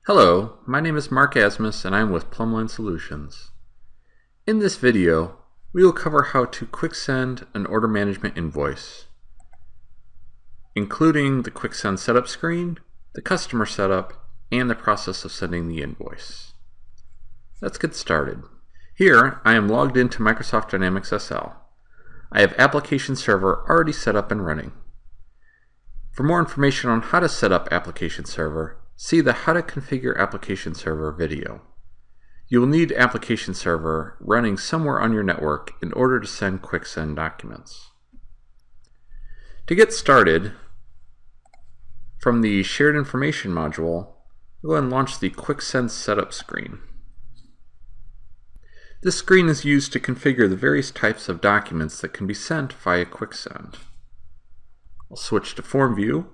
Hello, my name is Mark Asmus and I'm with Plumline Solutions. In this video, we will cover how to quick send an order management invoice, including the quick send setup screen, the customer setup, and the process of sending the invoice. Let's get started. Here, I am logged into Microsoft Dynamics SL. I have Application Server already set up and running. For more information on how to set up Application Server, see the How to Configure Application Server video. You will need Application Server running somewhere on your network in order to send quick send documents. To get started, from the Shared Information module, go ahead and launch the Quick Send Setup screen. This screen is used to configure the various types of documents that can be sent via quick send. I'll switch to Form View.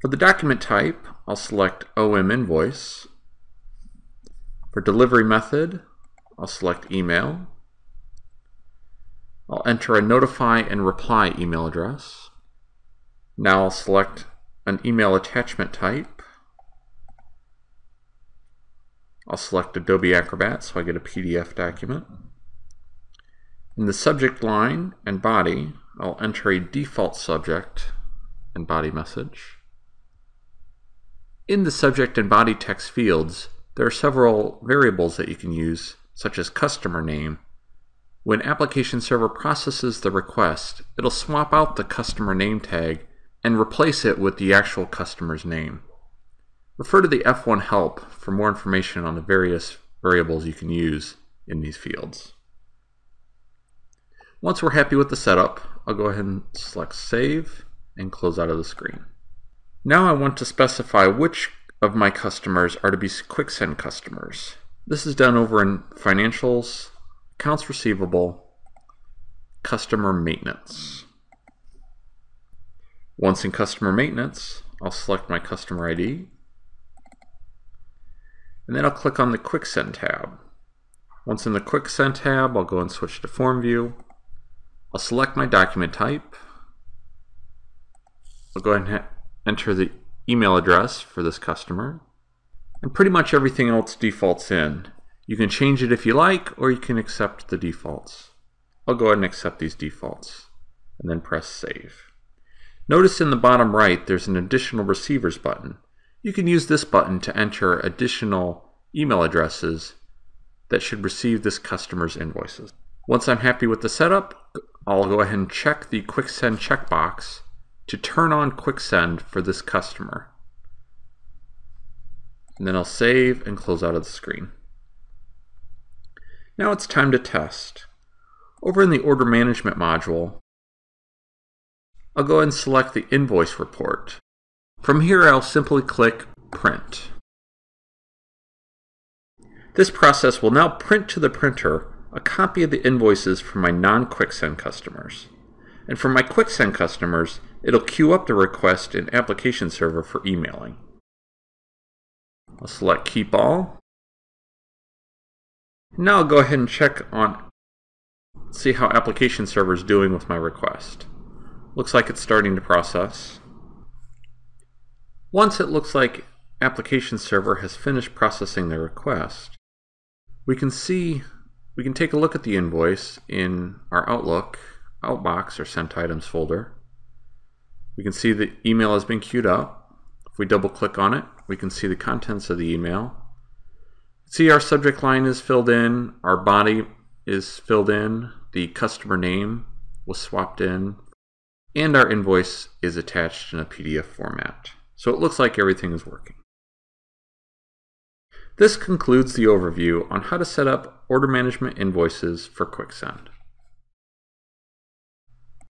For the document type, I'll select OM Invoice. For delivery method, I'll select Email. I'll enter a notify and reply email address. Now I'll select an email attachment type. I'll select Adobe Acrobat so I get a PDF document. In the subject line and body, I'll enter a default subject and body message. In the subject and body text fields, there are several variables that you can use, such as customer name. When Application Server processes the request, it'll swap out the customer name tag and replace it with the actual customer's name. Refer to the F1 help for more information on the various variables you can use in these fields. Once we're happy with the setup, I'll go ahead and select Save and close out of the screen. Now I want to specify which of my customers are to be quick send customers. This is done over in Financials, Accounts Receivable, Customer Maintenance. Once in Customer Maintenance, I'll select my customer ID, and then I'll click on the Quick Send tab. Once in the Quick Send tab, I'll go and switch to Form View. I'll select my document type. I'll go ahead and enter the email address for this customer, and pretty much everything else defaults in. You can change it if you like, or you can accept the defaults. I'll go ahead and accept these defaults, and then press Save. Notice in the bottom right there's an Additional Receivers button. You can use this button to enter additional email addresses that should receive this customer's invoices. Once I'm happy with the setup, I'll go ahead and check the Quick Send checkbox to turn on quick send for this customer. And then I'll save and close out of the screen. Now it's time to test. Over in the Order Management module, I'll go ahead and select the Invoice report. From here, I'll simply click Print. This process will now print to the printer a copy of the invoices for my non-quick send customers. And for my quick send customers, it'll queue up the request in Application Server for emailing. I'll select Keep All. Now I'll go ahead and check on, see how Application Server is doing with my request. Looks like it's starting to process. Once it looks like Application Server has finished processing the request, we can take a look at the invoice in our Outlook Outbox or Sent Items folder. We can see the email has been queued up. If we double click on it, we can see the contents of the email. See our subject line is filled in, our body is filled in, the customer name was swapped in, and our invoice is attached in a PDF format. So it looks like everything is working. This concludes the overview on how to set up order management invoices for quick send.